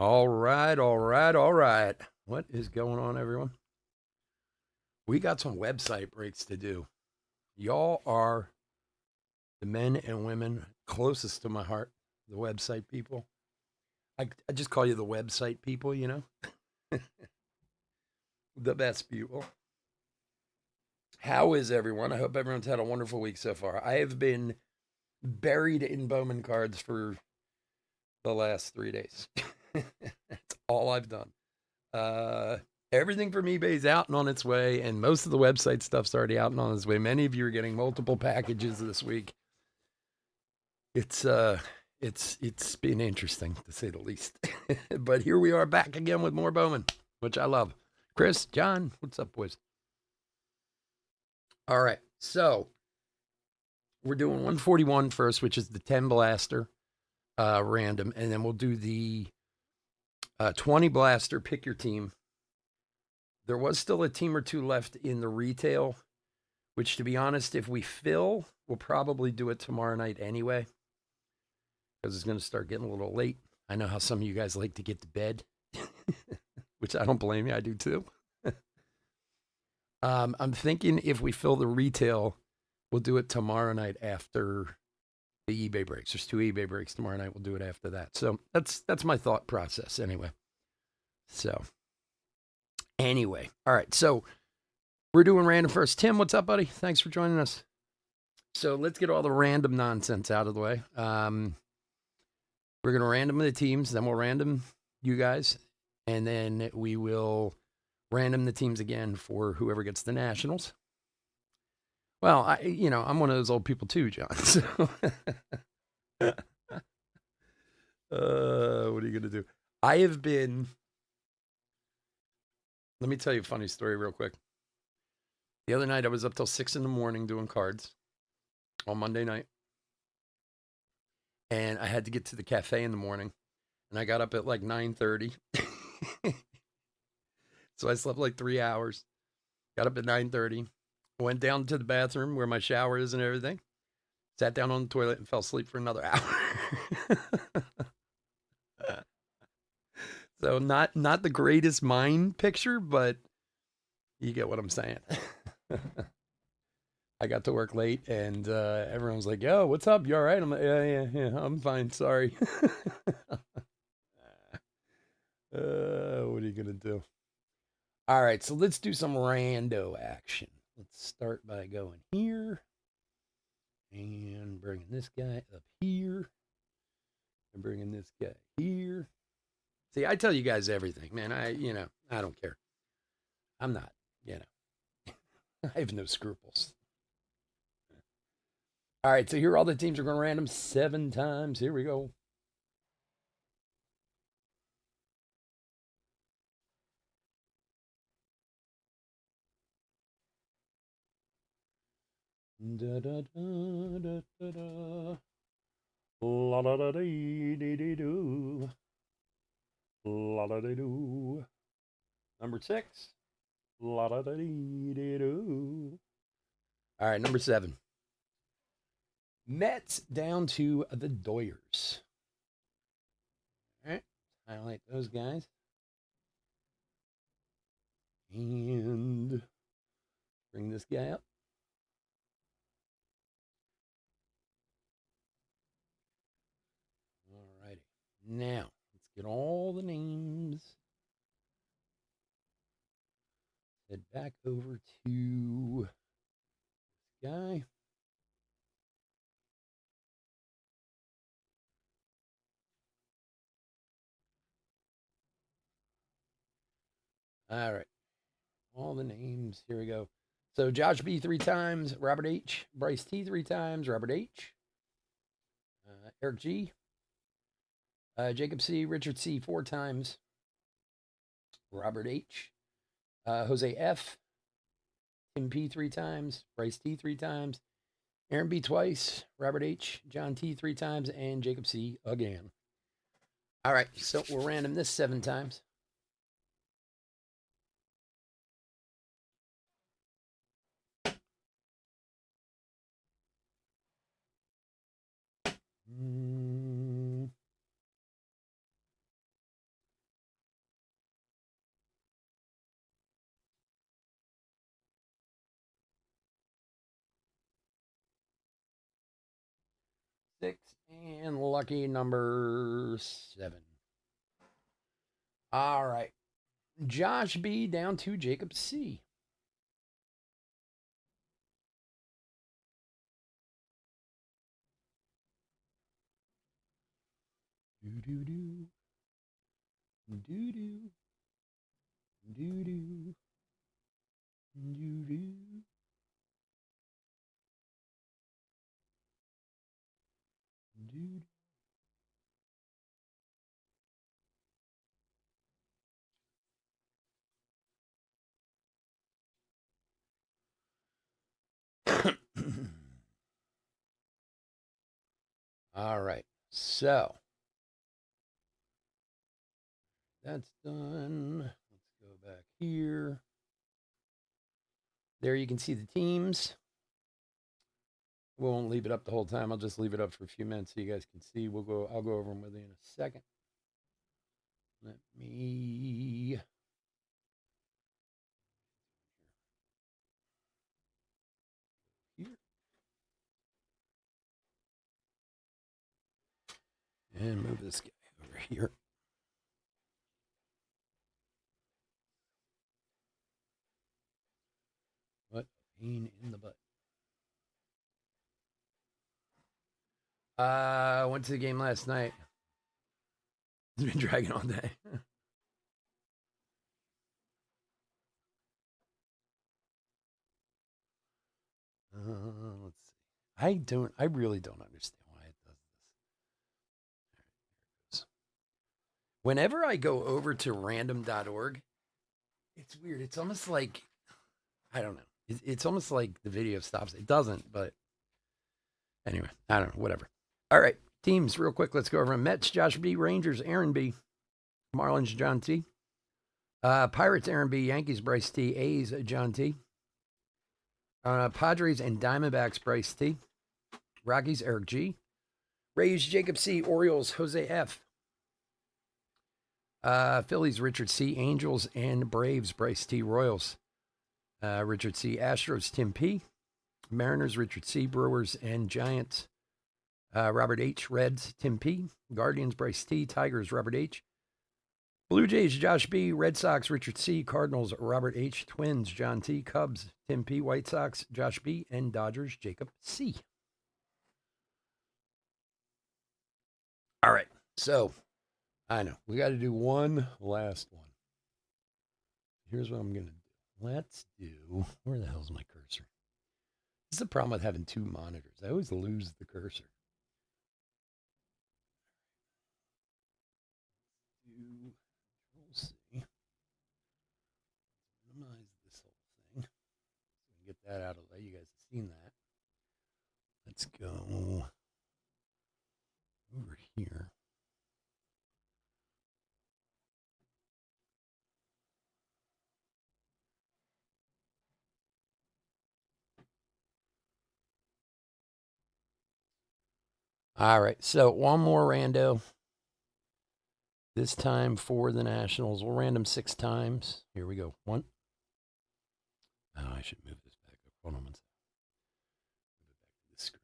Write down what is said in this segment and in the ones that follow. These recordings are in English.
All right, all right, all right. What is going on, everyone? We got some website breaks to do. Y'all are the men and women closest to my heart, the website people. I just call you the website people, the best people. How is everyone? I hope everyone's had a wonderful week so far. I have been buried in Bowman cards for the last 3 days. That's all I've done. Uh, Everything from eBay is out and on its way, and most of the website stuff's already out and on its way. Many of you are getting multiple packages this week. It's uh, it's been interesting to say the least. But here we are back again with more Bowman, which I love. Chris, John, what's up, boys? All right, so we're doing 141 first, which is the 10 blaster random, and then we'll do the 20 blaster. Pick your team. There was still a team or two left in the retail, which, to be honest, if we fill, we'll probably do it tomorrow night anyway, because it's going to start getting a little late. I know how some of you guys like to get to bed, which I don't blame you. I do too. I'm thinking if we fill the retail, we'll do it tomorrow night after the eBay breaks. There's 2 eBay breaks tomorrow night. We'll do it after that. So that's my thought process anyway. So anyway, all right. So we're doing random first. Tim, what's up, buddy? Thanks for joining us. So let's get all the random nonsense out of the way. We're going to random the teams, then we'll random you guys, and then we will random the teams again for whoever gets the Nationals. Well, I'm one of those old people too, John. So, what are you going to do? I have been. Let me tell you a funny story real quick. The other night, I was up till 6 in the morning doing cards on Monday night. And I had to get to the cafe in the morning. And I got up at like 9:30. So I slept like 3 hours. Got up at 9:30. Went down to the bathroom where my shower is and everything. Sat down on the toilet and fell asleep for another hour. So not the greatest mind picture, but you get what I'm saying. I got to work late, and everyone was like, "Yo, what's up? You all right?" I'm like, "Yeah, I'm fine. Sorry." What are you gonna do? All right, so let's do some rando action. Let's start by going here and bringing this guy up here and bringing this guy here. See, I tell you guys everything, man. I don't care. I'm not, you know, I have no scruples. All right, so here are all the teams. We're going to random 7 times. Here we go. Da da da da da da. La da da dee dee dee doo. La da dee doo. Number 6. La da da dee dee doo. All right, number 7. Mets down to the Doyers. All right, highlight those guys. And bring this guy up. All righty. Now, let's get all the names. Head back over to this guy. All right. All the names. Here we go. So Josh B 3 times, Robert H, Bryce T 3 times, Robert H, Eric G, Jacob C, Richard C 4 times, Robert H, Jose F, Tim P 3 times, Bryce T 3 times, Aaron B twice, Robert H, John T 3 times, and Jacob C again. All right, so we'll random this 7 times. Mm. 6 and lucky number 7. All right. Josh B down to Jacob C. Do do do. Do do. Do do. Do do. Do. All right. So that's done. Let's go back here. There you can see the teams. We won't leave it up the whole time. I'll just leave it up for a few minutes so you guys can see. I'll go over them with you in a second. Let me here and move this guy over here. What a pain in the butt. I went to the game last night. It's been dragging all day. Let's see. I really don't understand why it does this. Whenever I go over to random.org, it's weird. It's almost like, I don't know. It's almost like the video stops. It doesn't, but anyway, I don't know. Whatever. All right. Teams, real quick. Let's go over them. Mets, Josh B. Rangers, Aaron B. Marlins, John T. Pirates, Aaron B. Yankees, Bryce T. A's, John T. Padres and Diamondbacks, Bryce T. Rockies, Eric G. Rays, Jacob C. Orioles, Jose F. Phillies, Richard C. Angels and Braves, Bryce T. Royals, Richard C. Astros, Tim P. Mariners, Richard C. Brewers and Giants, Robert H. Reds, Tim P. Guardians, Bryce T. Tigers, Robert H. Blue Jays, Josh B. Red Sox, Richard C. Cardinals, Robert H. Twins, John T. Cubs, Tim P. White Sox, Josh B. And Dodgers, Jacob C. All right. So, I know. We got to do one last one. Here's what I'm going to do. Let's do. Where the hell's my cursor? This is the problem with having two monitors. I always lose the cursor. We'll see. Minimize this whole thing. So we can get that out of the way. You guys have seen that. Let's go over here. All right. So one more rando. This time for the Nationals. We'll random 6 times. Here we go. 1. Oh, I should move this back up. Hold on one second. Move it back to the screen.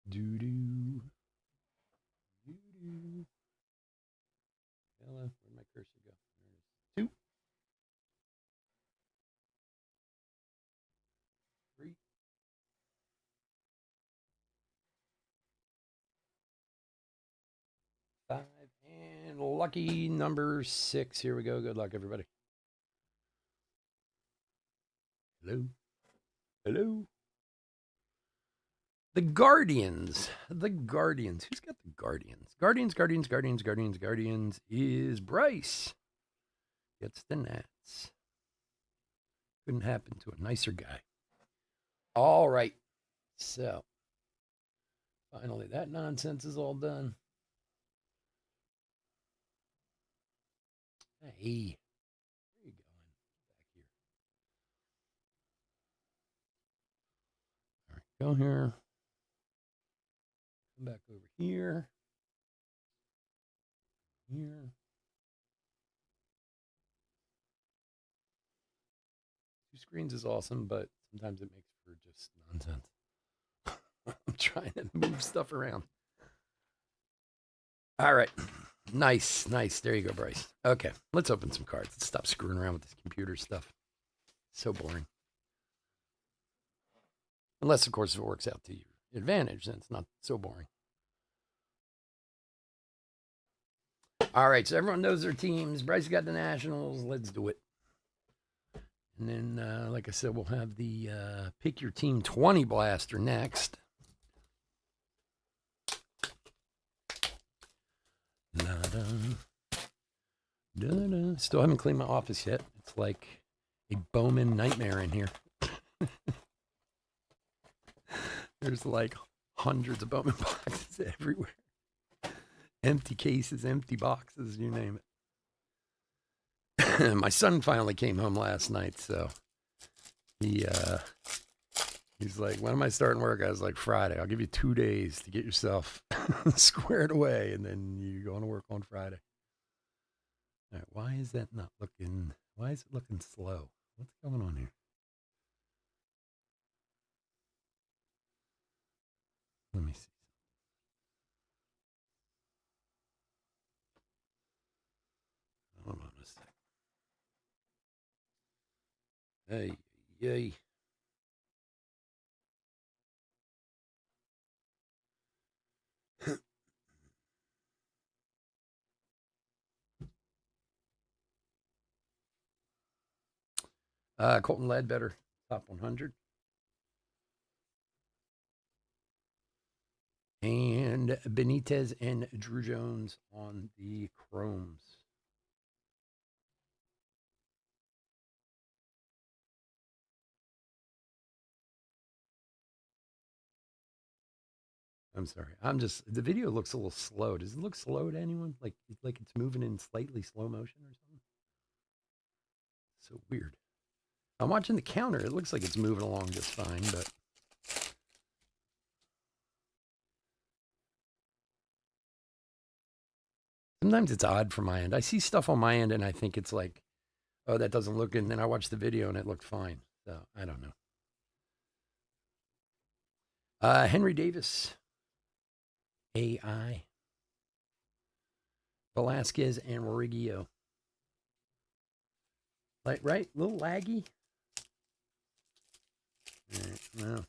Doo doo. Doo doo. Hello. Where'd my cursor go? There it is. 2. 3. 5. And lucky number 6. Here we go. Good luck, everybody. Hello. Hello. The Guardians. The Guardians. Who's got the Guardians? Guardians is Bryce. Gets the Nats. Couldn't happen to a nicer guy. All right. So, finally, that nonsense is all done. Hey, where are you going? Back here. All right, go here. Come back over here. Here. 2 screens is awesome, but sometimes it makes for just nonsense. I'm trying to move stuff around. All right. Nice. There you go, Bryce. Okay, let's open some cards. Let's stop screwing around with this computer stuff. So boring. Unless, of course, if it works out to your advantage, then it's not so boring. All right, so everyone knows their teams. Bryce got the Nationals. Let's do it. And then, like I said, we'll have the Pick Your Team 20 blaster next. Still haven't cleaned my office yet. It's like a Bowman nightmare in here. There's like hundreds of Bowman boxes everywhere. Empty cases, empty boxes, you name it. My son finally came home last night, so he's like, when am I starting work? I was like, Friday. I'll give you 2 days to get yourself squared away, and then you're going to work on Friday. All right, why is it looking slow? What's going on here? Let me see. Hold on a sec. Hey, yay. Colton Ledbetter, top 100. And Benitez and Drew Jones on the Chromes. I'm sorry. The video looks a little slow. Does it look slow to anyone? Like it's moving in slightly slow motion or something? So weird. I'm watching the counter. It looks like it's moving along just fine, but sometimes it's odd from my end. I see stuff on my end and I think it's like, oh, that doesn't look good. And then I watch the video and it looked fine. So I don't know. Henry Davis, AI, Velasquez, and Riggio. Like, right? A little laggy. All right, well,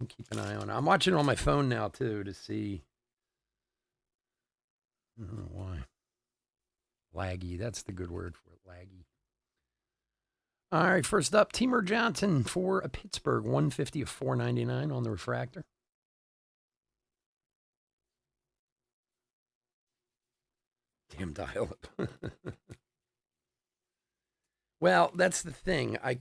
I'll keep an eye on it. I'm watching it on my phone now, too, to see. I don't know why. Laggy. That's the good word for it. Laggy. All right, first up, Teamer Johnson for a Pittsburgh, 150 of 499 on the refractor. Damn dial-up. Well, that's the thing. I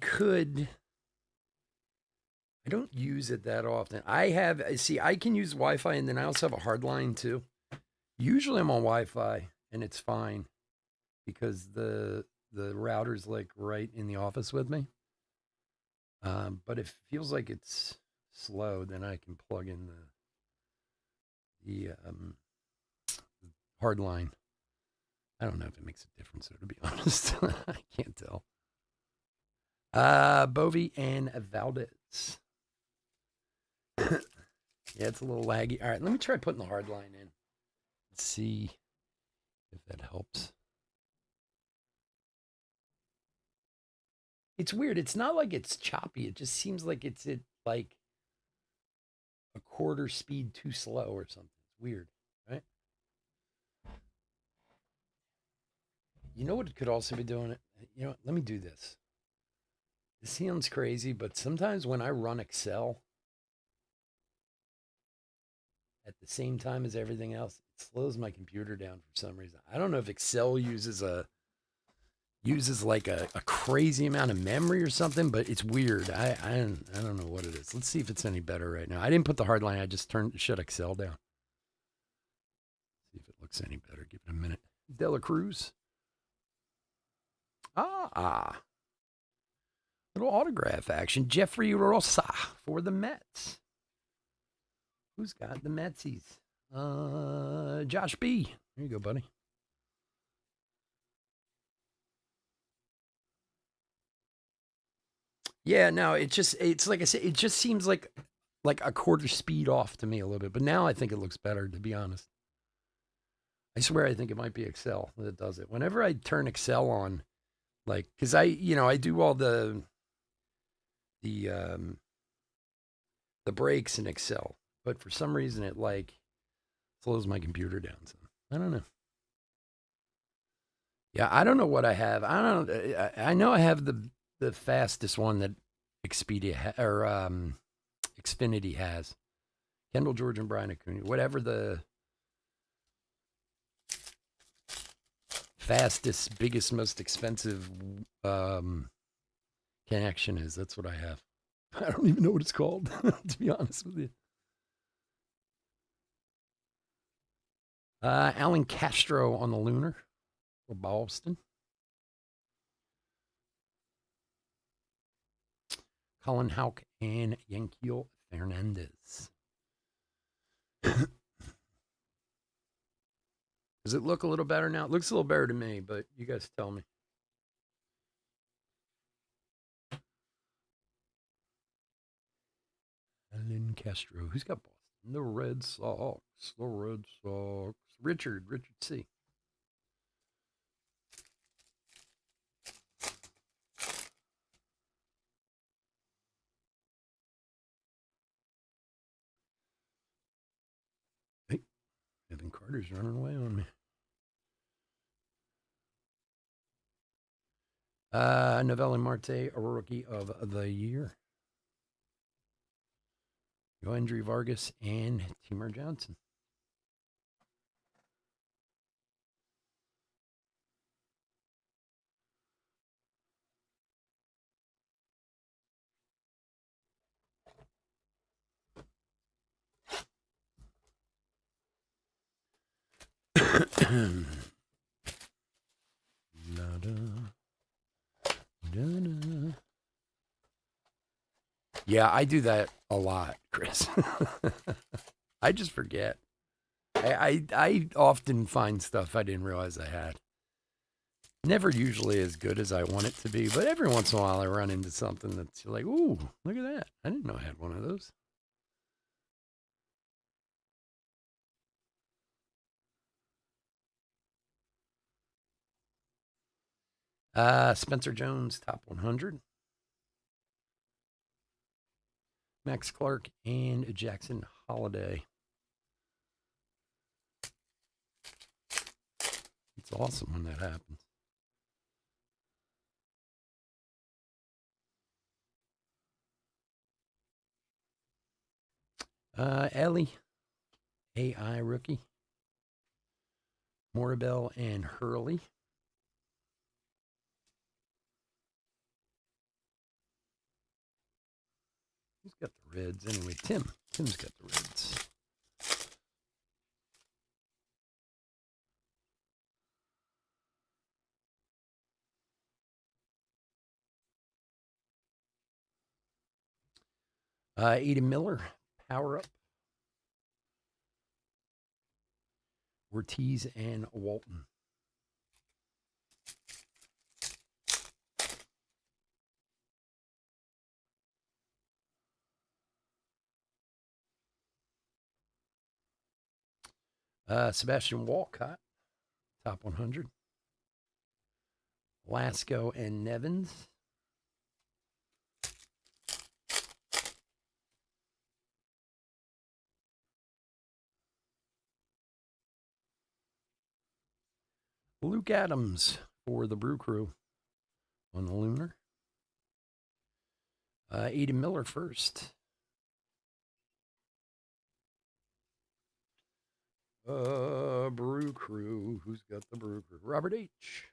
don't use it that often. I can use Wi-Fi, and then I also have a hard line too. Usually I'm on Wi-Fi, and it's fine because the router's like right in the office with me. But if it feels like it's slow, then I can plug in the hard line. I don't know if it makes a difference, though, to be honest. I can't tell. Bovey and Valdez. Yeah, it's a little laggy. All right, let me try putting the hard line in. Let's see if that helps. It's weird. It's not like it's choppy. It just seems like it's like a quarter speed too slow or something. It's weird, right? You know what could also be doing it? You know what? Let me do this. This sounds crazy, but sometimes when I run Excel at the same time as everything else, it slows my computer down for some reason. I don't know if Excel uses like a crazy amount of memory or something, but it's weird. I don't know what it is. Let's see if it's any better right now. I didn't put the hard line. I just shut Excel down. See if it looks any better. Give it a minute. Dela Cruz. Little autograph action. Jeffrey Rosa for the Mets. Who's got the Metsies? Josh B. There you go, buddy. Yeah, no, it's like I said, it just seems like like a quarter speed off to me a little bit. But now I think it looks better, to be honest. I swear I think it might be Excel that does it. Whenever I turn Excel on, like, because I do all the the breaks in Excel, but for some reason it like slows my computer down. So I don't know. Yeah, I don't know what I have. I don't. I know I have the fastest one that or Xfinity has. Kendall, George, and Brian Acuna. Whatever the fastest, biggest, most expensive connection is. That's what I have. I don't even know what it's called, to be honest with you. Alan Castro on the Lunar for Boston. Colin Houck and Yanquiel Fernandez. Does it look a little better now? It looks a little better to me, but you guys tell me. Alan Castro. Who's got Boston? The Red Sox. The Red Sox. Richard C. Hey, Evan Carter's running away on me. Novelli Marte, a rookie of the year. Yoendry Vargas and Timur Johnson. Yeah, I do that a lot, Chris. I just forget. I often find stuff I didn't realize I had. Never usually as good as I want it to be, but every once in a while I run into something that's like, ooh, look at that. I didn't know I had one of those. Spencer Jones, top 100. Max Clark and Jackson Holiday. It's awesome when that happens. Ellie, AI rookie. Morabel and Hurley. Who's got the Reds? Anyway, Tim's got the Reds. Eden Miller, power up. Ortiz and Walton. Sebastian Walcott, top 100. Lasco and Nevins. Luke Adams for the Brew Crew on the Lunar. Eden Miller first. Brew Crew. Who's got the Brew Crew? Robert H.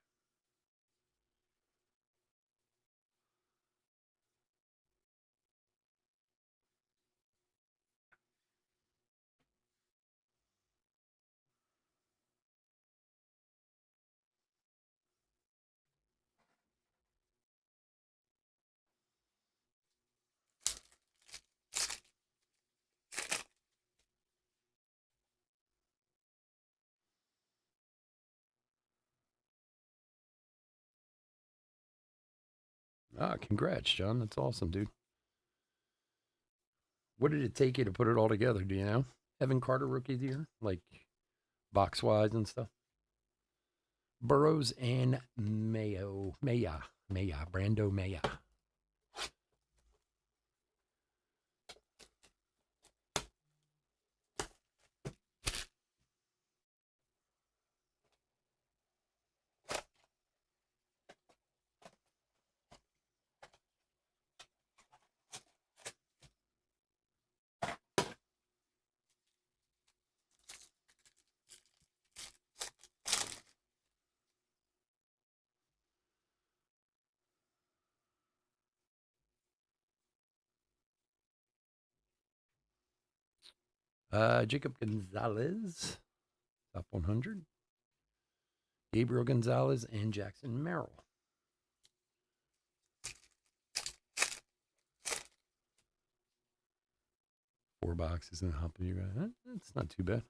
Congrats, John. That's awesome, dude. What did it take you to put it all together? Do you know? Evan Carter, rookie of the year, like box wise and stuff. Burrows and Brando Maya. Jacob Gonzalez, top 100. Gabriel Gonzalez and Jackson Merrill. 4 boxes and a hop of you guys. That's not too bad.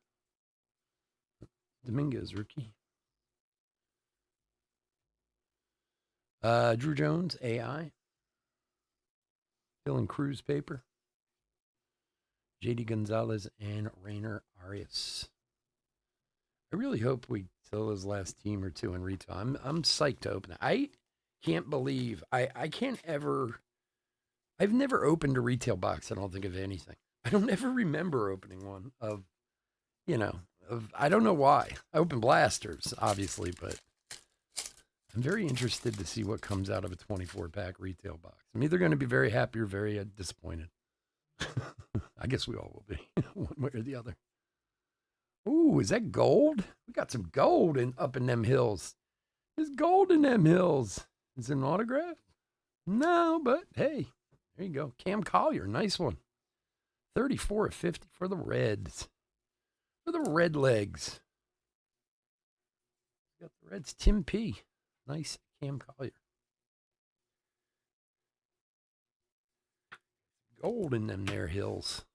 Dominguez, rookie. Drew Jones, AI. Dylan Cruz, paper. JD Gonzalez and Rainer Arias. I really hope we sell his last team or two in retail. I'm psyched to open it. I can't believe I can't ever. I've never opened a retail box. I don't think of anything. I don't ever remember opening one of, I don't know why. I open blasters, obviously, but I'm very interested to see what comes out of a 24-pack retail box. I'm either going to be very happy or very disappointed. I guess we all will be, one way or the other. Ooh, is that gold? We got some gold up in them hills. There's gold in them hills. Is it an autograph? No, but hey, there you go. Cam Collier, nice one. 34 of 50 for the Reds. For the Red Legs. Got the Reds. Tim P. Nice Cam Collier. Gold in them there hills.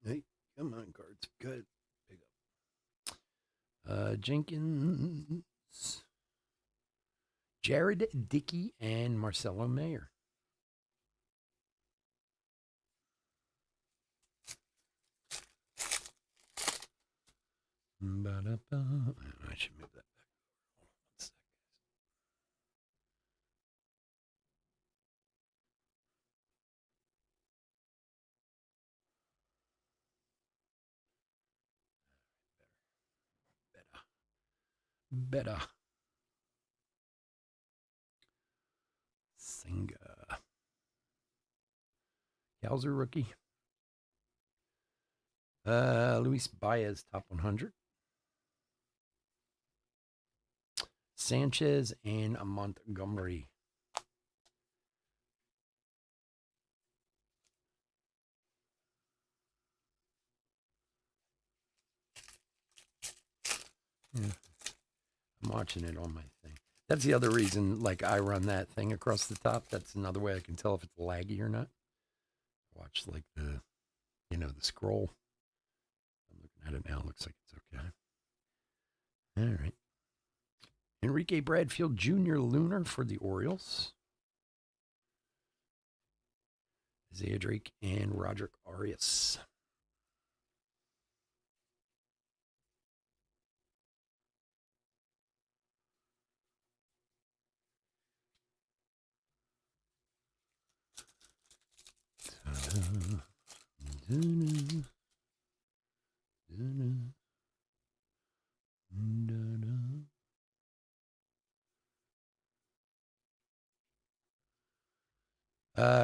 Hey, come on, cards. Good. Big up. Jenkins. Jared Dickey and Marcelo Mayer. I should move that back. One sec. Better. Senga. Yowzer rookie. Luis Baez, top 100. Sanchez and Montgomery. Yeah. I'm watching it on my thing. That's the other reason, like, I run that thing across the top. That's another way I can tell if it's laggy or not. Watch, like, the scroll. I'm looking at it now. It looks like it's okay. All right. Enrique Bradfield Jr. Lunar for the Orioles. Isaiah Drake and Roderick Arias.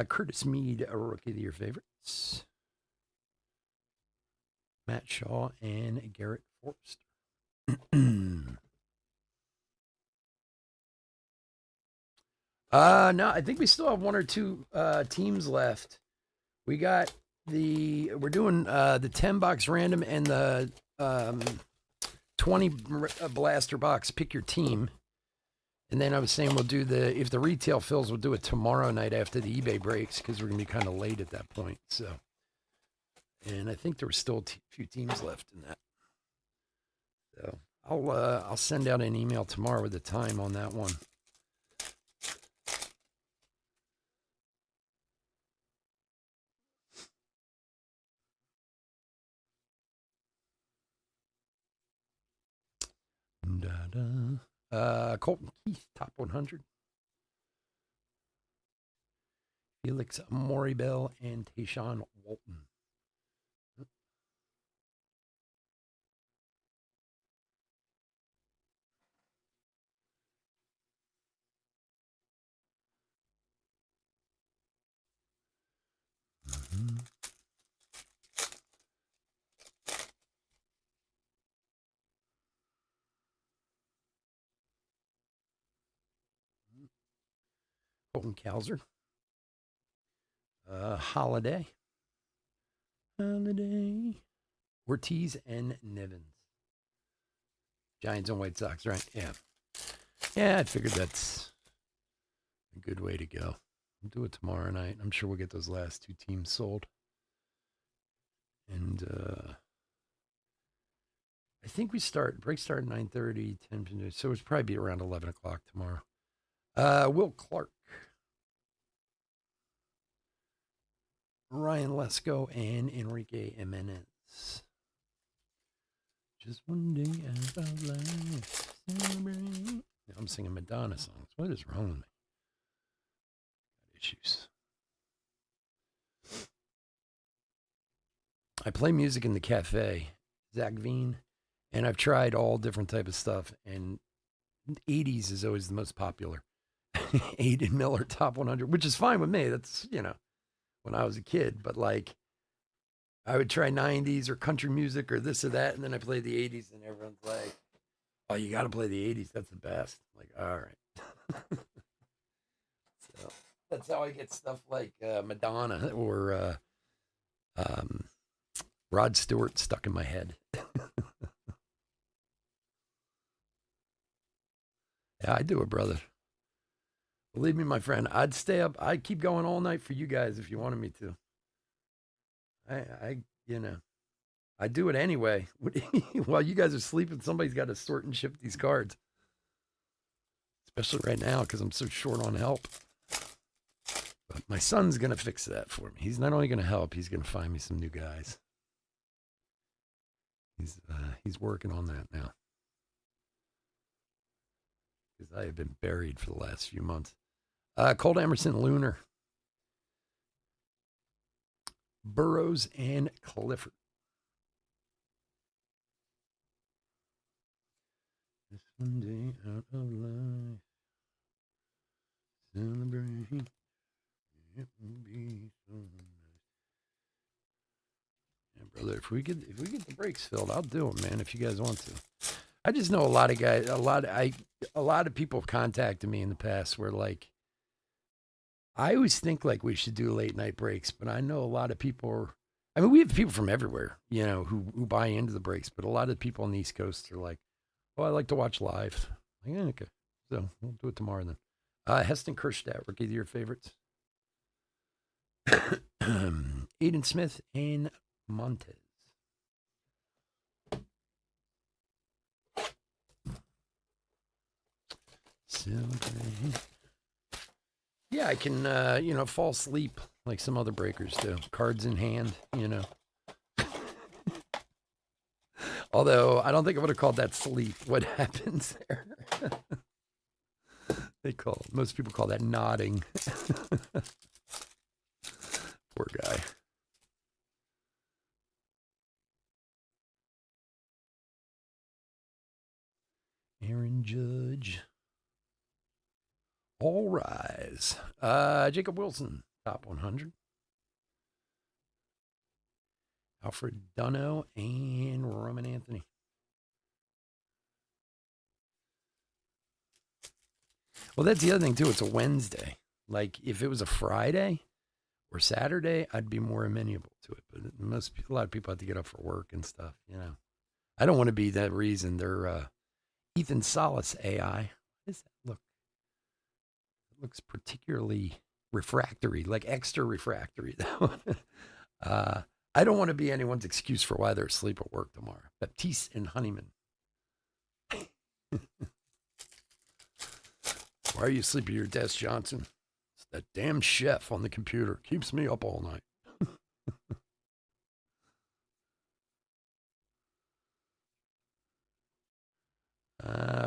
Curtis Mead, a rookie of the year favorites. Matt Shaw and Garrett Forrester. No, I think we still have 1 or 2 teams left. We're doing the 10 box random and the 20 blaster box. Pick your team. And then I was saying we'll do if the retail fills, we'll do it tomorrow night after the eBay breaks because we're going to be kind of late at that point. So, and I think there were still a few teams left in that. So I'll send out an email tomorrow with the time on that one. Colton Keith, top 100. Felix Moribel and Tayshawn Walton. Mm-hmm. Colton Cowser. Holiday. Ortiz and Nevins. Giants and White Sox, right? Yeah. Yeah, I figured that's a good way to go. We'll do it tomorrow night. I'm sure we'll get those last two teams sold. And I think breaks start at 9:30, 10, so it's probably be around 11 o'clock tomorrow. Will Clark. Ryan Lesko and Enrique Jimenez. Just one day out of life. I'm singing Madonna songs. What is wrong with me? Got issues. I play music in the cafe, Zach Veen, and I've tried all different type of stuff, and 80s is always the most popular. Aiden Miller top 100, which is fine with me. That's, when I was a kid, but like I would try 90s or country music or this or that, and then I play the 80s, and everyone's like, oh, you got to play the 80s. That's the best. I'm like, all right. So that's how I get stuff like Madonna or Rod Stewart stuck in my head. Yeah, I do it, brother. Believe me, my friend, I'd stay up. I'd keep going all night for you guys if you wanted me to. I do it anyway. While you guys are sleeping, somebody's got to sort and ship these cards. Especially right now because I'm so short on help. But my son's going to fix that for me. He's not only going to help, he's going to find me some new guys. He's working on that now. Because I have been buried for the last few months. Colt Emerson Lunar. Burrows and Clifford. This one day out of life. Celebrate. It will be so nice. Yeah, brother, if we get the breaks filled, I'll do them, man, if you guys want to. I just know a lot of guys, a lot of people have contacted me in the past where like I always think like we should do late night breaks, but I know a lot of people we have people from everywhere, who buy into the breaks, but a lot of people on the East Coast are like, oh, I like to watch live. Like, yeah, okay. So we'll do it tomorrow then. Heston Kerstedt, rookie of the year favorites. Aiden Smith and Montez. Yeah, I can, fall asleep like some other breakers do. Cards in hand, Although I don't think I would have called that sleep. What happens there? Most people call that nodding. Poor guy. Aaron Judge. All rise. Jacob Wilson, top 100. Alfred Dunno and Roman Anthony. Well, that's the other thing, too. It's a Wednesday. Like, if it was a Friday or Saturday, I'd be more amenable to it. But a lot of people have to get up for work and stuff, I don't want to be that reason. They're Ethan Solis AI. What does that look? It looks particularly refractory, like extra refractory, though. I don't want to be anyone's excuse for why they're asleep at work tomorrow. Baptiste and Honeyman. Why are you asleep at your desk, Johnson? It's that damn chef on the computer. Keeps me up all night.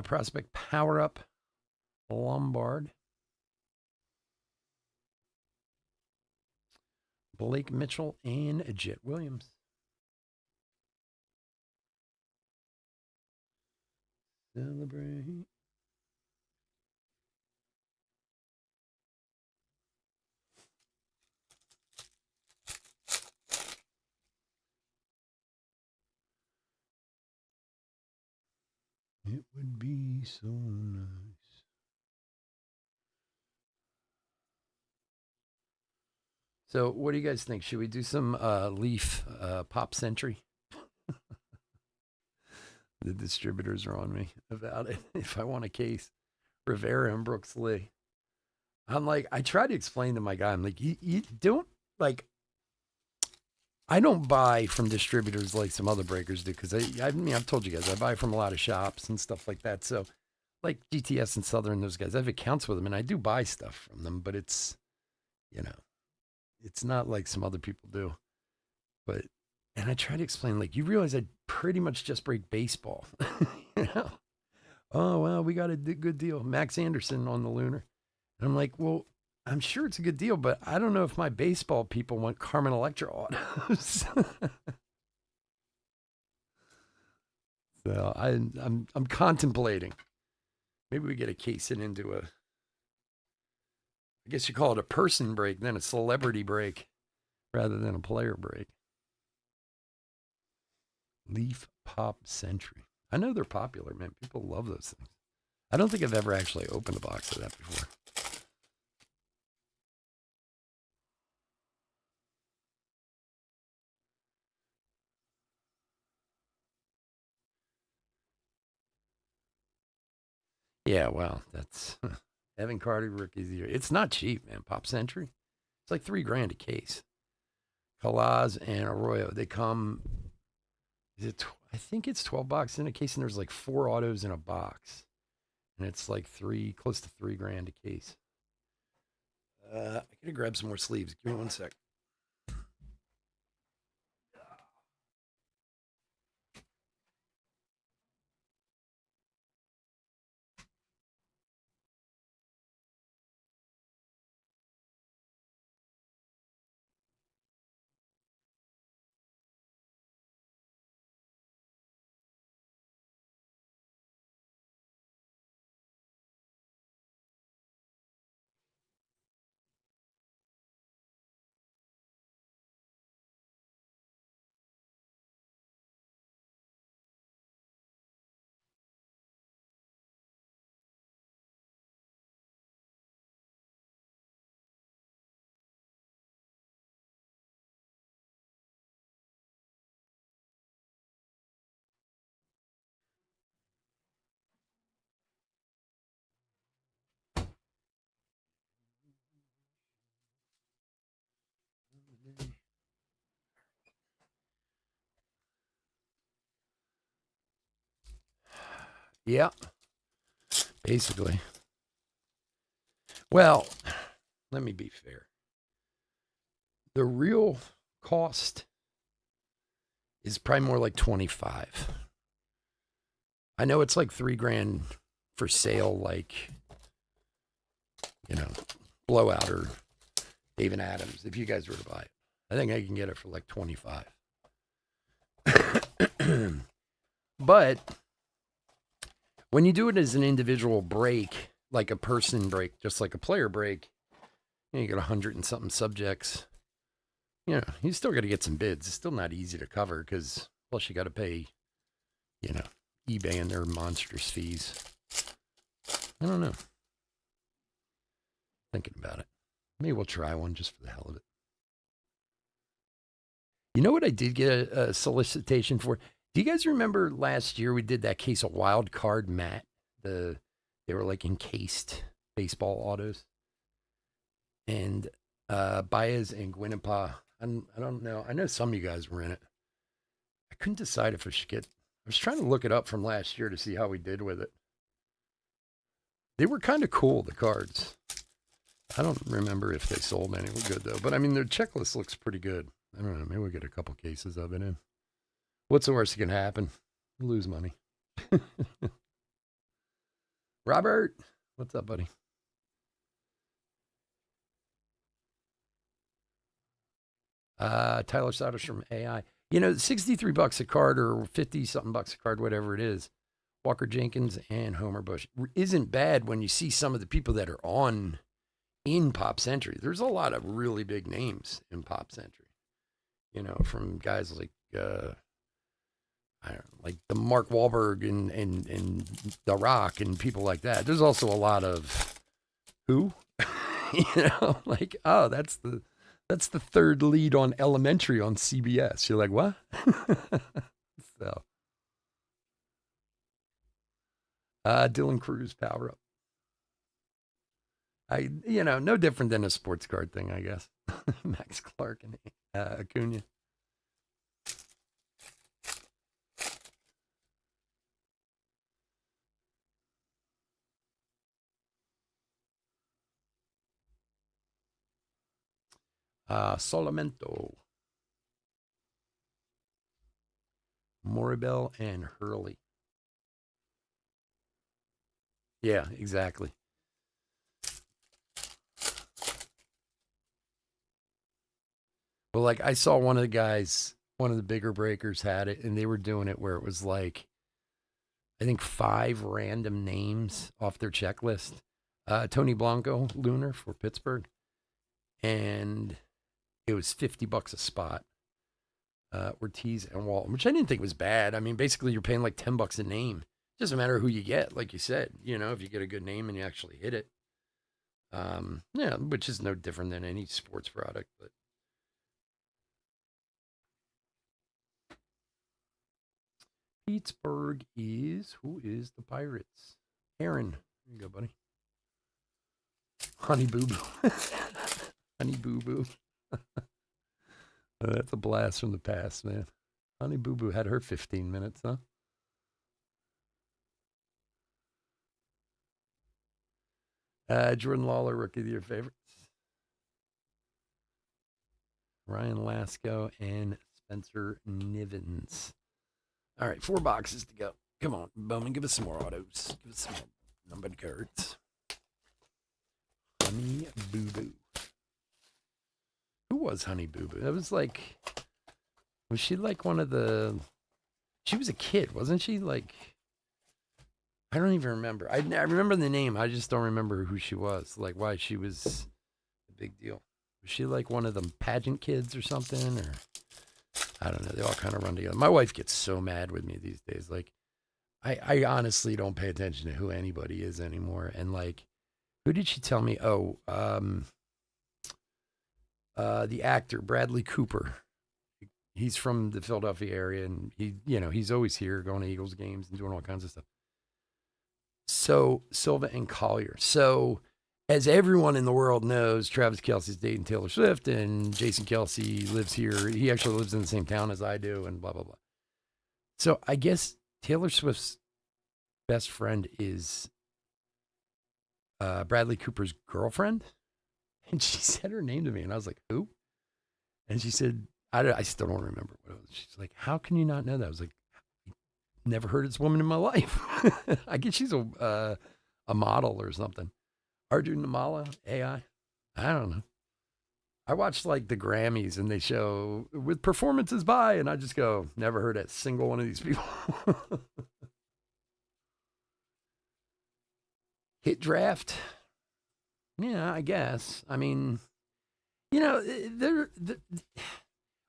Prospect Power Up Lombard. Blake Mitchell and Jet Williams. Celebrate. It would be so nice. So, what do you guys think? Should we do some Leaf Pop Century? The distributors are on me about it. If I want a case, Rivera and Brooks Lee. I'm like, I try to explain to my guy, I'm like, you don't, like, I don't buy from distributors like some other breakers do, because I mean, I've told you guys, I buy from a lot of shops and stuff like that. So, like GTS and Southern, those guys, I have accounts with them, and I do buy stuff from them, but it's, you know, it's not like some other people do. But, and I try to explain, like, you realize I pretty much just break baseball. You know? Oh, well, we got a good deal. Max Anderson on the Lunar. And I'm like, well, I'm sure it's a good deal, but I don't know if my baseball people want Carmen Electra autos. So I'm contemplating. Maybe we get a case it into a, I guess you call it a person break, then a celebrity break, rather than a player break. Leaf Pop Century. I know they're popular, man. People love those things. I don't think I've ever actually opened a box of that before. Yeah, well, that's Evan Carter rookies of the year. It's not cheap, man. Pop Century. It's like $3,000 a case. Calaz and Arroyo. They come. I think it's $12 in a case, and there's like 4 autos in a box, and it's like close to $3,000 a case. I gotta grab some more sleeves. Give me 1 sec. Yeah, basically. Well, let me be fair. The real cost is probably more like 25. I know it's like $3,000 for sale, like, you know, Blowout or David Adams, if you guys were to buy it. I think I can get it for like 25. But when you do it as an individual break, like a person break, just like a player break, you get 100 and something subjects. You know, you still got to get some bids. It's still not easy to cover because, plus, you got to pay, you know, eBay and their monstrous fees. I don't know. Thinking about it. Maybe we'll try one just for the hell of it. You know what I did get a solicitation for? Do you guys remember last year we did that case of Wild Card Matt? They were like encased baseball autos. And Baez and Guinapa. I don't know. I know some of you guys were in it. I couldn't decide if I should get. I was trying to look it up from last year to see how we did with it. They were kind of cool, the cards. I don't remember if they sold any were good though. But I mean, their checklist looks pretty good. I don't know. Maybe we'll get a couple cases of it in. What's the worst that can happen? Lose money. Robert, what's up, buddy? Tyler Souders from AI. You know, $63 a card or 50 something bucks a card, whatever it is. Walker Jenkins and Homer Bush isn't bad when you see some of the people that are on in Pop Century. There's a lot of really big names in Pop Century. You know, from guys like I don't know, like the Mark Wahlberg and The Rock and people like that. There's also a lot of who, you know, like that's the third lead on Elementary on CBS. You're like, what? So, Dylan Cruz power up. No different than a sports card thing, I guess. Max Clark and Acuna. Solamento, Moribel, and Hurley. Yeah, exactly. Well, like I saw one of the guys, one of the bigger breakers had it, and they were doing it where it was like, I think 5 random names off their checklist. Tony Blanco, Lunar for Pittsburgh, and it was $50 a spot. Ortiz and Walton, which I didn't think was bad. I mean, basically, you're paying like $10 a name. It doesn't matter who you get, like you said. You know, if you get a good name and you actually hit it, yeah, which is no different than any sports product. But Pittsburgh who is the Pirates? Aaron, there you go, buddy. Honey Boo Boo, Honey Boo Boo. That's a blast from the past, man. Honey Boo Boo had her 15 minutes, huh? Jordan Lawler, rookie of the year favorites. Ryan Lasco and Spencer Nivens. All right, 4 boxes to go. Come on, Bowman, give us some more autos. Give us some more numbered cards. Honey Boo Boo. Who was Honey Boo Boo? That was she like one of the? She was a kid, wasn't she? Like, I don't even remember. I remember the name. I just don't remember who she was. Like, why she was a big deal. Was she like one of the pageant kids or something? Or I don't know. They all kind of run together. My wife gets so mad with me these days. Like, I honestly don't pay attention to who anybody is anymore. And like, who did she tell me? Oh, the actor Bradley Cooper. He's from the Philadelphia area, and he's always here, going to Eagles games and doing all kinds of stuff. So Silva and Collier. So as everyone in the world knows, Travis Kelce's dating Taylor Swift, and Jason Kelce lives here. He actually lives in the same town as I do, and blah blah blah. So I guess Taylor Swift's best friend is Bradley Cooper's girlfriend. And she said her name to me, and I was like, who? And she said, I still don't remember what it was. She's like, how can you not know that? I was like, never heard of this woman in my life. I guess she's a model or something. Arjun Namala, AI. I don't know. I watched like the Grammys, and they show with performances by, and I just go, never heard a single one of these people. Hit draft. Yeah, I guess. I mean, they're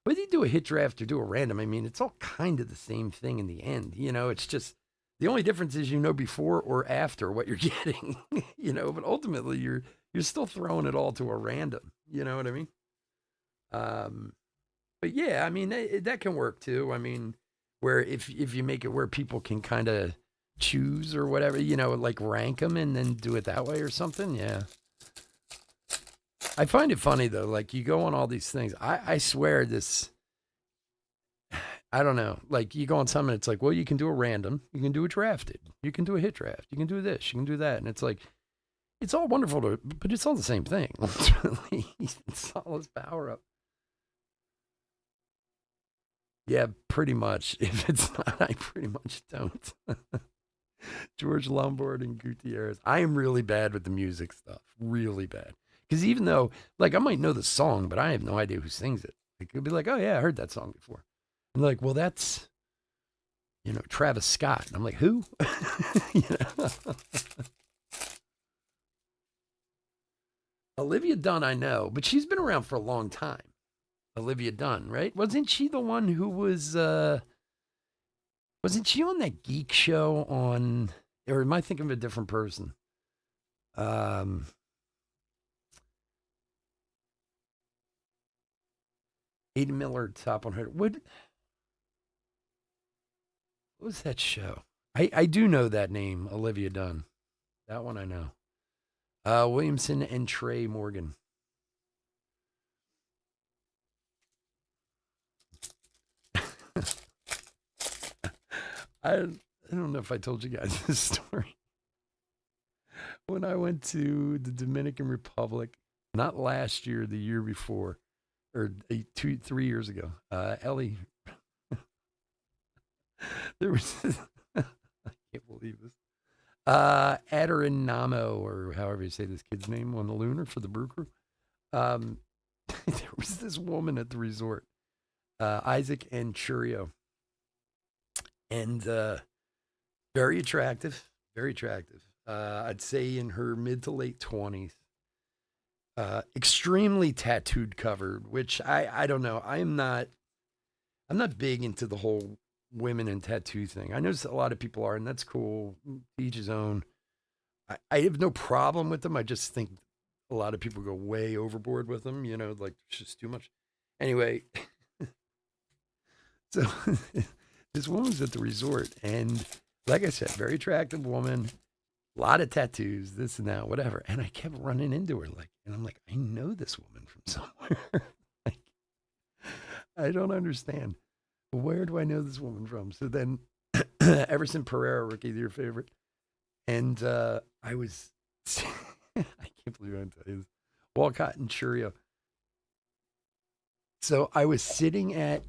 whether you do a hit draft or do a random, I mean, it's all kind of the same thing in the end. It's just the only difference is before or after what you're getting. But ultimately you're still throwing it all to a random. You know what I mean? But yeah, I mean that can work too. I mean, where if you make it where people can kind of choose or whatever, like rank them and then do it that way or something. Yeah. I find it funny though, like you go on all these things. I swear this, I don't know, like you go on something, it's like, well, you can do a random, you can do a drafted, you can do a hit draft, you can do this, you can do that. And it's like, it's all wonderful but it's all the same thing. Ultimately, it's all his power up. Yeah, pretty much. If it's not, I pretty much don't. George Lombard and Gutierrez. I am really bad with the music stuff. Really bad. Because even though, like, I might know the song, but I have no idea who sings it. It could be like, oh, yeah, I heard that song before. I'm like, well, that's, Travis Scott. And I'm like, who? You know? Olivia Dunn, I know, but she's been around for a long time. Olivia Dunn, right? Wasn't she the one who wasn't she on that geek show on, or am I thinking of a different person? Um, Ada Miller, Top 100. What was that show? I do know that name, Olivia Dunn. That one I know. Williamson and Trey Morgan. I don't know if I told you guys this story. When I went to the Dominican Republic, not last year, the year before, or 3 years ago, Ellie, there was, I can't believe this. Aderonamo, or however you say this kid's name, on the Lunar for the Brew Crew. There was this woman at the resort, Isaac and Churio, and very attractive, very attractive. I'd say in her mid to late 20s. Extremely tattooed covered, which I don't know. I'm not big into the whole women and tattoo thing. I know a lot of people are, and that's cool. Each his own. I have no problem with them. I just think a lot of people go way overboard with them. Like it's just too much. Anyway, so this woman's at the resort, and like I said, very attractive woman, a lot of tattoos, this and that, whatever. And I kept running into her, and I'm like, I know this woman from somewhere. Like, I don't understand. Where do I know this woman from? So then, Everson Pereira, rookie, your favorite, and I was, I can't believe I'm telling you this, Walcott and Churio. So I was sitting at,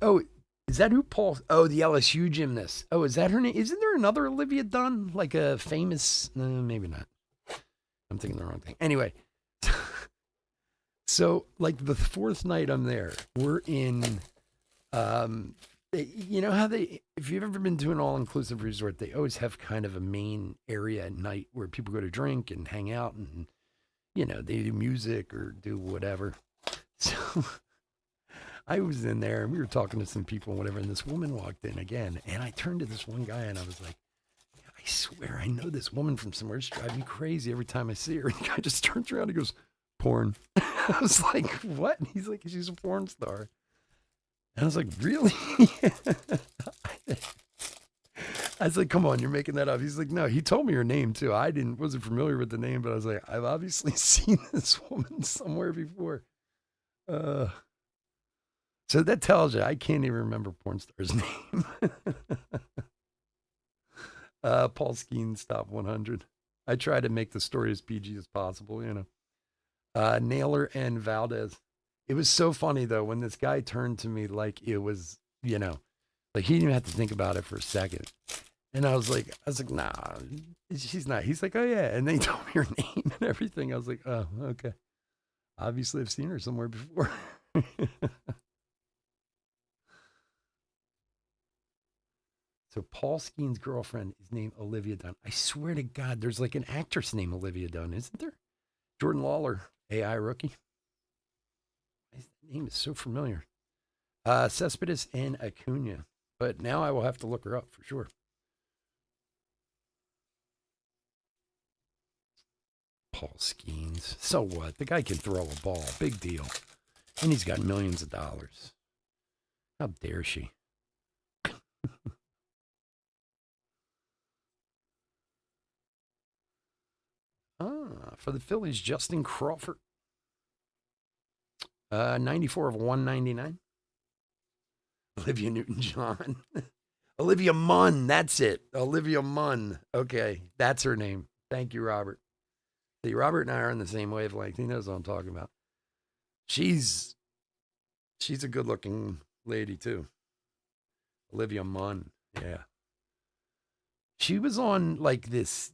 is that who Paul? Oh, the LSU gymnast. Oh, is that her name? Isn't there another Olivia Dunn? Like a famous, maybe not. I'm thinking the wrong thing. Anyway, so like the fourth night I'm there, we're in, you know how if you've ever been to an all-inclusive resort, they always have kind of a main area at night where people go to drink and hang out and, they do music or do whatever. So I was in there and we were talking to some people and whatever, and this woman walked in again, and I turned to this one guy and I was like, I swear I know this woman from somewhere. It's driving me crazy every time I see her. And the guy just turns around and goes, porn. I was like, what? And he's like, she's a porn star. And I was like, really? I was like, come on, you're making that up. He's like, no, he told me her name too. I wasn't familiar with the name, but I was like, I've obviously seen this woman somewhere before. So that tells you I can't even remember porn star's name. Paul Skeen's top 100. I try to make the story as PG as possible, Naylor and Valdez. It was so funny though when this guy turned to me like it was, like he didn't even have to think about it for a second. And I was like, nah, she's not. He's like, oh yeah. And then he told me her name and everything. I was like, oh, okay. Obviously I've seen her somewhere before. So Paul Skeen's girlfriend is named Olivia Dunn. I swear to God, there's like an actress named Olivia Dunn, isn't there? Jordan Lawler, AI rookie. His name is so familiar. Cespedes and Acuna. But now I will have to look her up for sure. Paul Skeens. So what? The guy can throw a ball. Big deal. And he's got millions of dollars. How dare she? For the Phillies, Justin Crawford. 94 of 199. Olivia Newton-John. Olivia Munn, that's it. Olivia Munn. Okay, that's her name. Thank you, Robert. See, Robert and I are on the same wavelength. He knows what I'm talking about. She's a good-looking lady, too. Olivia Munn, yeah. She was on like this.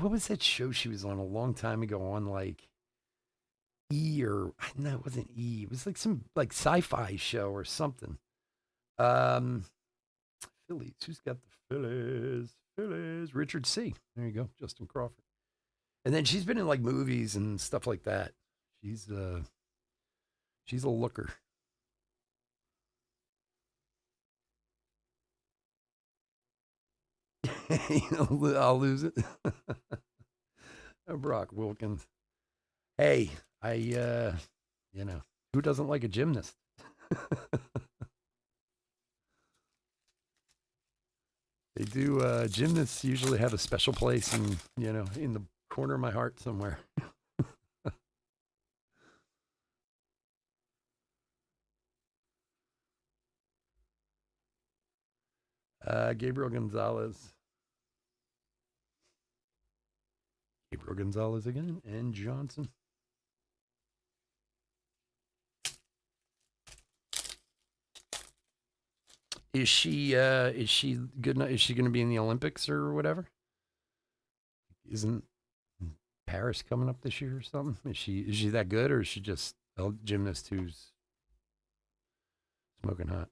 What was that show she was on a long time ago on like E or no, it wasn't E. It was like some like sci-fi show or something. Um, Phillies. Who's got the Phillies? Phillies. Richard C. There you go. Justin Crawford. And then she's been in like movies and stuff like that. She's uh she's a looker. I'll lose it. Brock Wilkins. Hey, you know, who doesn't like a gymnast? They do. Gymnasts usually have a special place, in the corner of my heart somewhere. Gabriel Gonzalez. Gabriel Gonzalez again, and Johnson. Is she? Is she good enough? Is she going to be in the Olympics or whatever? Isn't Paris coming up this year or something? Is she? Is she that good, or is she just a gymnast who's smoking hot?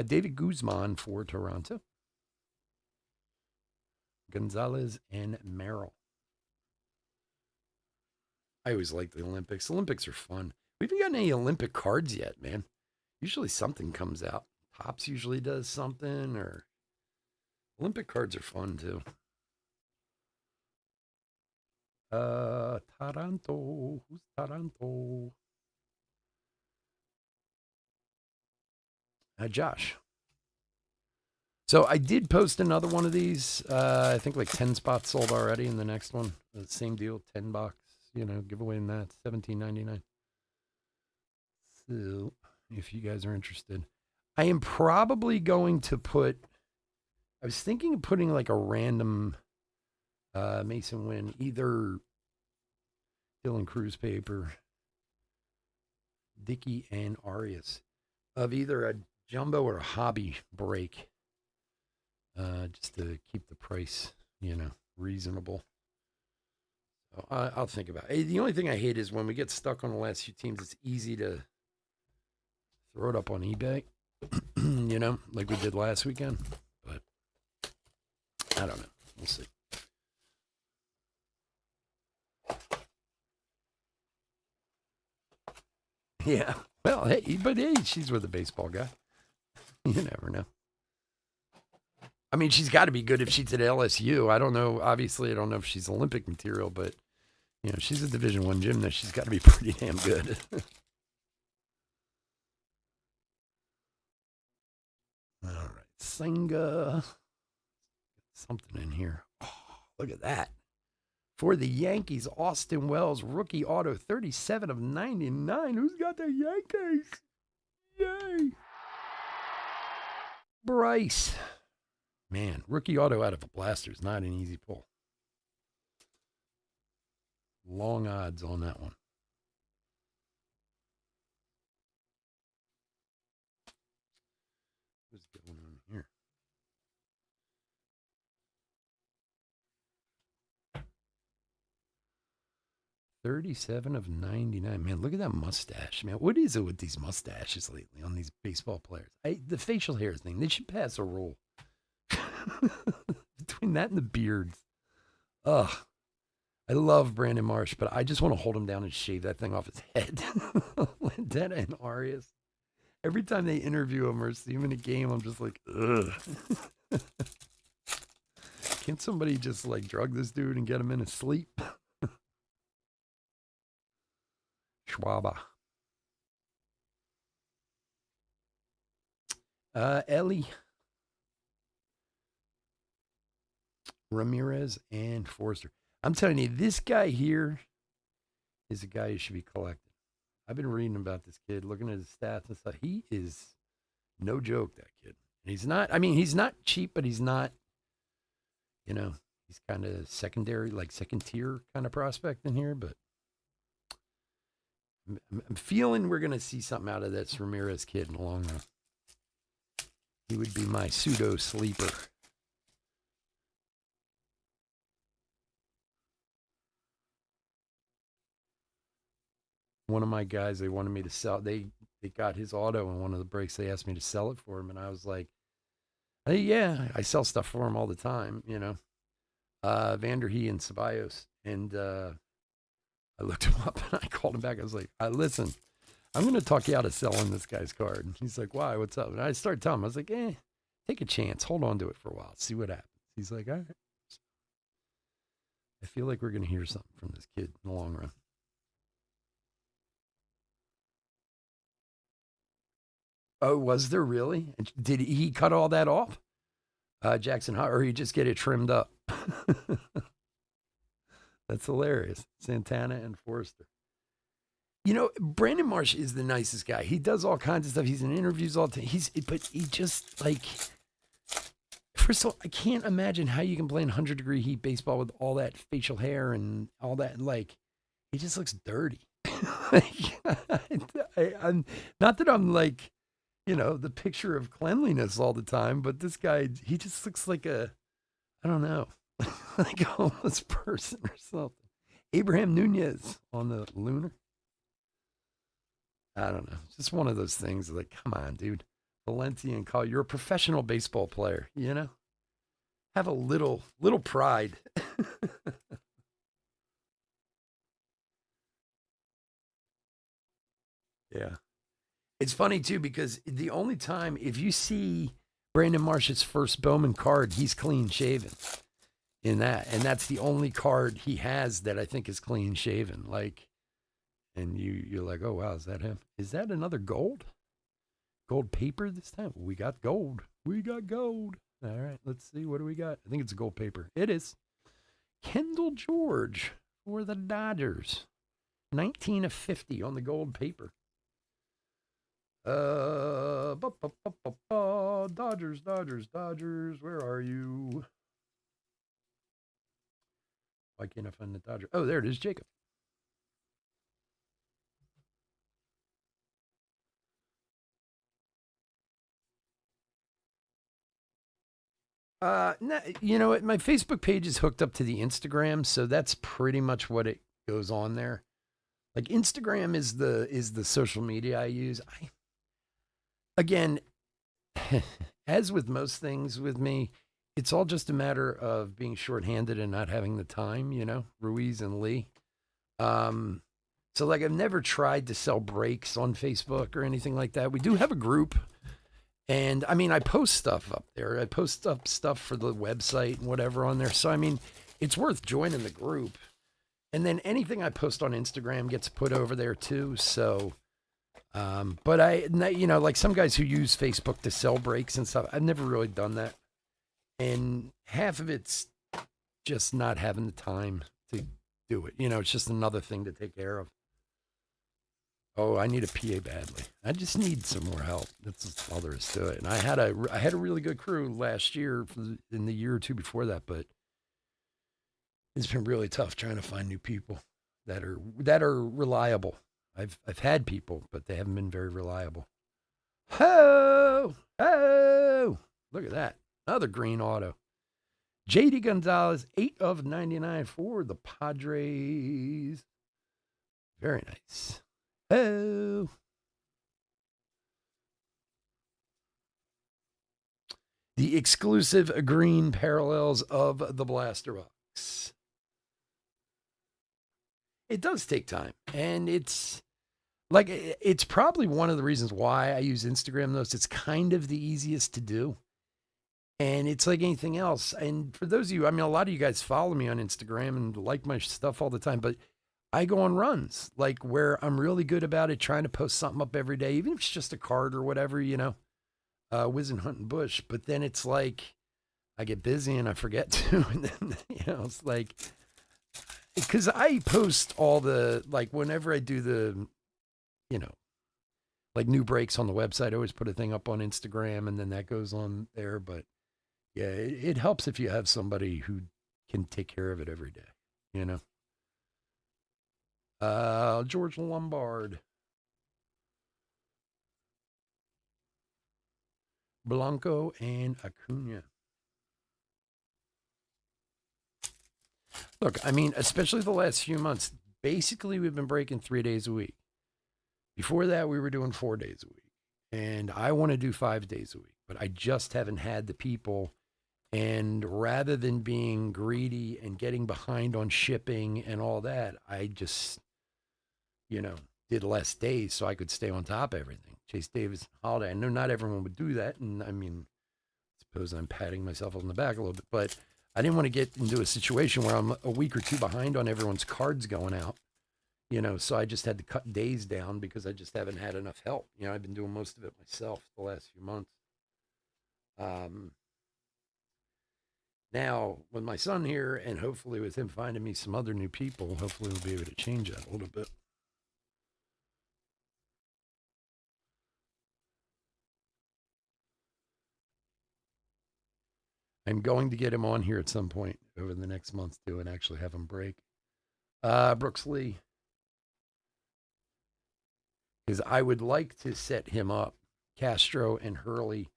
David Guzman for Toronto. Gonzalez and Merrill. I always like the Olympics. Olympics are fun. We haven't gotten any Olympic cards yet, man. Usually something comes out. Pops usually does something, or Olympic cards are fun too. Taranto. Who's Taranto? Josh. So I did post another one of these. I think like 10 spots sold already in the next one. The same deal, 10 bucks, giveaway in that, $17.99. So if you guys are interested, I am probably going to I was thinking of putting like a random Mason Wynn, either Dylan Cruz paper, Dickey and Arias, of either a jumbo or a hobby break, just to keep the price, reasonable. So I'll think about it. The only thing I hate is when we get stuck on the last few teams, it's easy to throw it up on eBay, like we did last weekend. But I don't know. We'll see. Yeah. Well, hey, she's with a baseball guy. You never know. I mean, she's got to be good if she's at LSU. I don't know. Obviously, I don't know if she's Olympic material, but she's a Division I gymnast. She's got to be pretty damn good. All right, Senga. Something in here. Oh, look at that. For the Yankees, Austin Wells, rookie auto, 37 of 99. Who's got the Yankees? Yay. Bryce. Man, rookie auto out of a blaster is not an easy pull. Long odds on that one. What's going on here? $37 of 99. Man, look at that mustache. Man, what is it with these mustaches lately on these baseball players? The facial hair thing, they should pass a rule. Between that and the beards. Ugh. I love Brandon Marsh, but I just want to hold him down and shave that thing off his head. Lindetta and Arias. Every time they interview him or see him in a game, I'm just like, ugh. Can't somebody just like drug this dude and get him in his sleep? Schwaba. Ellie. Ramirez and Forster. I'm telling you, this guy here is a guy who should be collected. I've been reading about this kid, looking at his stats and stuff. He is no joke, that kid. He's not cheap, but he's not, he's kind of secondary, like second tier kind of prospect in here. But I'm feeling we're going to see something out of this Ramirez kid in the long run. He would be my pseudo sleeper. one of my guys, they wanted me to sell. They got his auto in one of the breaks. They asked me to sell it for him, and I was like, hey, yeah, I sell stuff for him all the time, you know. Vanderhee and Ceballos, and I looked him up and I called him back. I was like, listen, I'm going to talk you out of selling this guy's card. And he's like, why? What's up? And I started telling him, I was like, take a chance. Hold on to it for a while. See what happens. He's like, all right. I feel like we're going to hear something from this kid in the long run. Oh, was there really? Did he cut all that off? Jackson, or he just get it trimmed up? That's hilarious. Santana and Forrester. You know, Brandon Marsh is the nicest guy. He does all kinds of stuff. He's in interviews all the time. But he just like, first of all, I can't imagine how you can play in 100-degree heat baseball with all that facial hair and all that. Like, he just looks dirty. I'm not that I'm like, you know, the picture of cleanliness all the time, but this guy, he just looks like I don't know, like a homeless person or something. Abraham Nunez on the Lunar. I don't know. It's just one of those things like, come on, dude. Valenti and Call, you're a professional baseball player, you know? Have a little pride. Yeah. It's funny too, because the only time if you see Brandon Marsh's first Bowman card, he's clean shaven in that. And that's the only card he has that I think is clean shaven. Like, and you're like, oh wow, is that him? Is that another gold? Gold paper this time? We got gold. We got gold. All right, let's see. What do we got? I think it's a gold paper. It is. Kendall George for the Dodgers. 19 of 50 on the gold paper. Dodgers. Where are you? Why can't I find the Dodger? Oh, there it is, Jacob. You know what? My Facebook page is hooked up to the Instagram, so that's pretty much what it goes on there. Like Instagram is the social media I use. Again, as with most things with me, it's all just a matter of being shorthanded and not having the time, you know, Ruiz and Lee. Um, so like I've never tried to sell breaks on Facebook or anything like that. We do have a group. And I mean, I post stuff up there. I post up stuff for the website and whatever on there. So, I mean, it's worth joining the group. And then anything I post on Instagram gets put over there too. So, but you know, like some guys who use Facebook to sell breaks and stuff, I've never really done that. And half of it's just not having the time to do it. You know, it's just another thing to take care of. Oh, I need a PA badly. I just need some more help. That's all there is to it. And I had a really good crew last year in the year or two before that, but it's been really tough trying to find new people that are reliable. I've had people, but they haven't been very reliable. Ho! Look at that. Another green auto. JD Gonzalez, 8 of 99 for the Padres. Very nice. Oh. The exclusive green parallels of the blaster box. It does take time, and it's probably one of the reasons why I use Instagram most. It's kind of the easiest to do. And it's like anything else. And for those of you, I mean, a lot of you guys follow me on Instagram and like my stuff all the time, but I go on runs, like where I'm really good about it, trying to post something up every day, even if it's just a card or whatever, you know, whizzing, hunting bush. But then it's like I get busy and I forget to. And then, you know, it's like, because I post all the, like, whenever I do the, you know, like new breaks on the website, I always put a thing up on Instagram and then that goes on there. But yeah, it helps if you have somebody who can take care of it every day, you know. George Lombard. Blanco and Acuna. Look, I mean, especially the last few months, basically we've been breaking 3 days a week. Before that, we were doing 4 days a week. And I want to do 5 days a week, but I just haven't had the people. And rather than being greedy and getting behind on shipping and all that, I just, you know, did less days so I could stay on top of everything. Chase Davis holiday. I know not everyone would do that. And I mean, I suppose I'm patting myself on the back a little bit, but I didn't want to get into a situation where I'm a week or two behind on everyone's cards going out, so I just had to cut days down because I just haven't had enough help. I've been doing most of it myself the last few months. Um, Now, with my son here, and hopefully with him finding me some other new people, hopefully we'll be able to change that a little bit. I'm going to get him on here at some point over the next month too, and actually have him break. Brooks Lee, because I would like to set him up, Castro and Hurley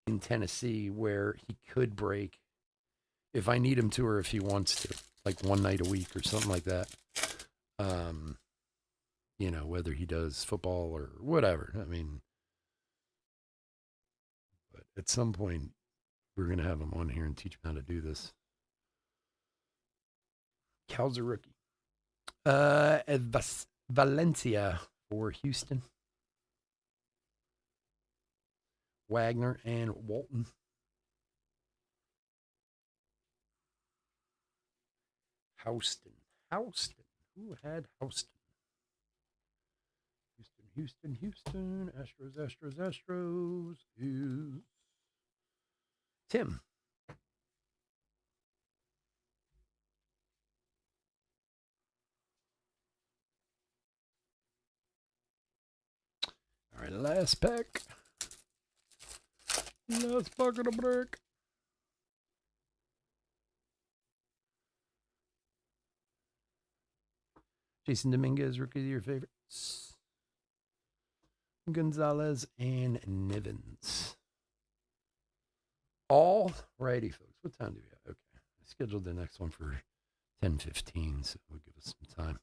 in Tennessee, where he could break if I need him to, or if he wants to, like one night a week or something like that. Um, whether he does football or whatever. I mean, but at some point, we're going to have him on here and teach him how to do this. Cal's a rookie. Valencia for Houston. Wagner and Walton. Houston. Who had Houston? Houston. Astros. Is Tim. All right, last pack. Last bucket of break. Jason Dominguez, rookie of your favorites. Gonzalez and Nivens. All righty, folks. What time do we have? Okay. I scheduled the next one for 10:15, so we'll give us some time.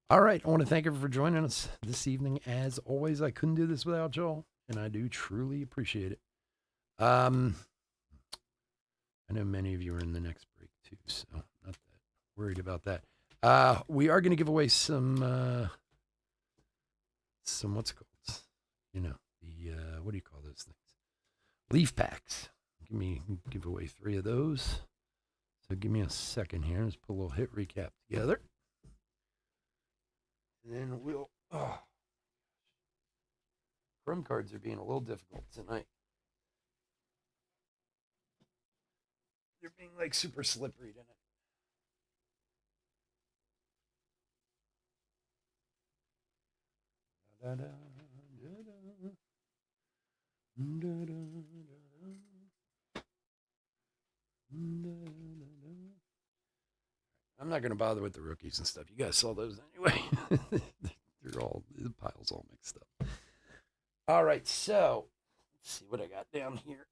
All right. I want to thank everyone for joining us this evening. As always, I couldn't do this without y'all, and I do truly appreciate it. I know many of you are in the next break too, so not that worried about that. We are going to give away some what's it called? The what do you call those things? Leaf packs. Give away 3 of those. So give me a second here. Let's put a little hit recap together. And then we'll Chrome cards are being a little difficult tonight. They're being like super slippery tonight. I'm not going to bother with the rookies and stuff. You guys saw those anyway. The pile's all mixed up. All right, so let's see what I got down here.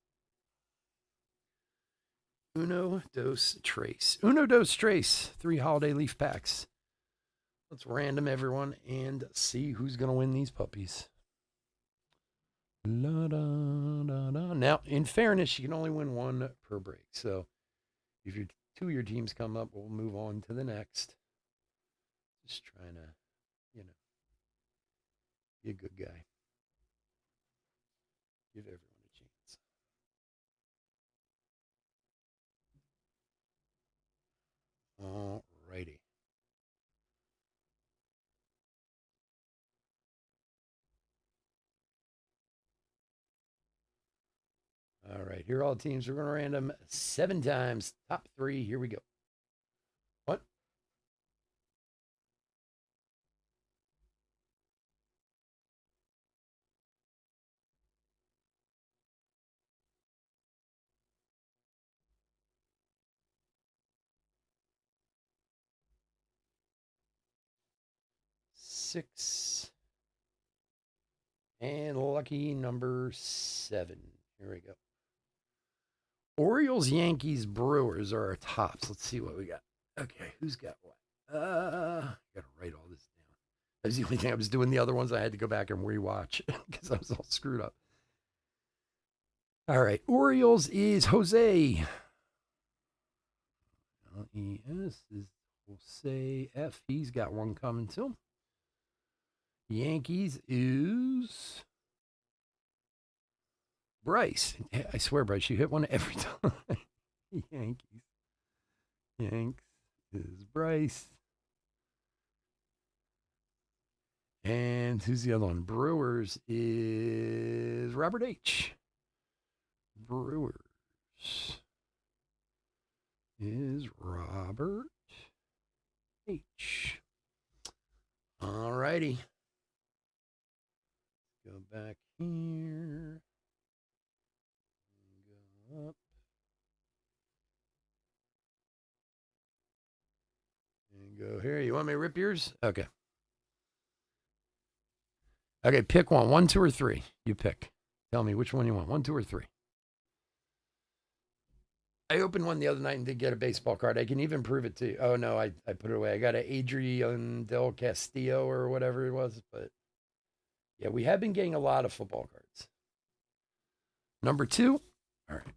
Uno, dos, trace. 3 holiday leaf packs. Let's random everyone and see who's going to win these puppies. La, da, da, da. Now, in fairness, you can only win 1 per break. So if 2 of your teams come up, we'll move on to the next. Just trying to, be a good guy. Give everyone a chance. All righty. All right, here are all the teams. We're going to random 7 times. Top 3. Here we go. What? Six. And lucky number 7. Here we go. Orioles, Yankees, Brewers are our tops. Let's see what we got. Okay, who's got what? Gotta write all this down. That was the only thing I was doing. The other ones I had to go back and rewatch because I was all screwed up. All right. Orioles is Jose. L-E-S is Jose F. He's got one coming too. Yankees is Bryce. I swear, Bryce, you hit one every time. Yankees. Yanks is Bryce. And who's the other one? Brewers is Robert H. Brewers is Robert H. All righty. Go back here. Go up. And go here. You want me to rip yours? Okay. Okay, pick one. 1, 2, or 3. You pick. Tell me which one you want. 1, 2, or 3. I opened one the other night and did get a baseball card. I can even prove it to you. Oh, no, I put it away. I got an Adrian Del Castillo or whatever it was. But, yeah, we have been getting a lot of football cards. Number 2. All right.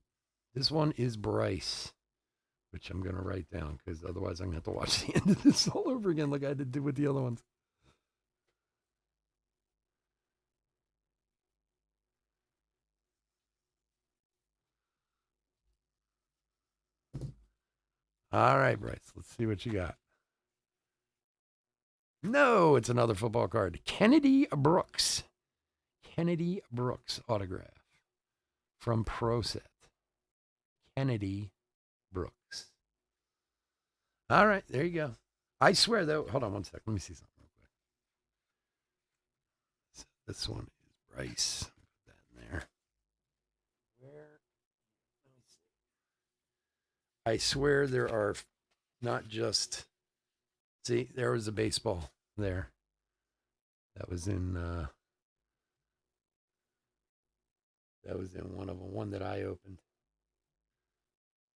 This one is Bryce, which I'm going to write down because otherwise I'm going to have to watch the end of this all over again like I did do with the other ones. All right, Bryce, let's see what you got. No, it's another football card. Kennedy Brooks. Kennedy Brooks autograph from ProSet. Kennedy Brooks. All right, there you go. I swear, though, hold on one sec. Let me see something real quick. So this one is Bryce. Put that in there. I swear there are not just. See, there was a baseball there. That was in. That was in one of them. One that I opened.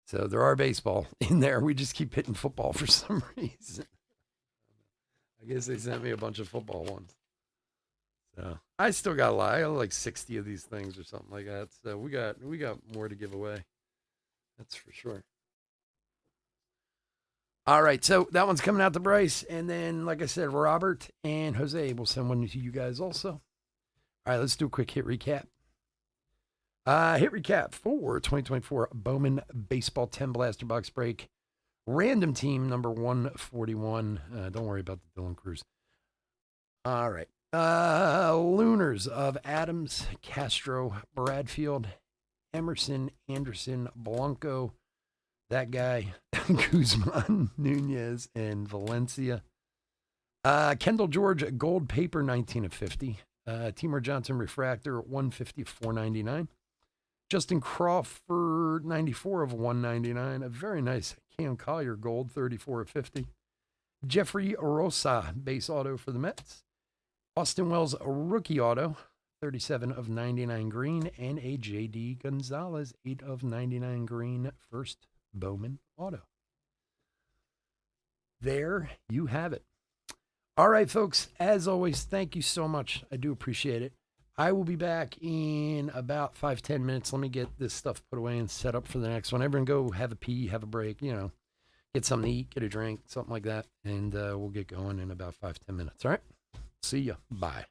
So there are baseball in there. We just keep hitting football for some reason. I guess they sent me a bunch of football ones. So I still got a lot. I got like 60 of these things or something like that. So we got more to give away. That's for sure. All right, so that one's coming out to Bryce. And then, like I said, Robert and Jose will send one to you guys also. All right, let's do a quick hit recap. Hit recap for 2024 Bowman Baseball 10 Blaster Box Break. Random team number 141. Don't worry about the Dylan Cruz. All right. Lunars of Adams, Castro, Bradfield, Emerson, Anderson, Blanco, that guy, Guzman, Nunez, and Valencia. Kendall George, gold paper, 19 of 50. Timur Johnson, refractor, 150 of 499. Justin Crawford, 94 of 199. A very nice Cam Collier, gold, 34 of 50. Jeffrey Rosa, base auto for the Mets. Austin Wells, rookie auto, 37 of 99 green. And a J.D. Gonzalez, 8 of 99 green, first Bowman auto. There you have it. All right, folks, as always, thank you so much. I do appreciate it. I will be back in about 5-10 minutes. Let me get this stuff put away and set up for the next one. Everyone go have a pee, have a break, get something to eat, get a drink, something like that. And we'll get going in about 5-10 minutes. All right. See ya. Bye.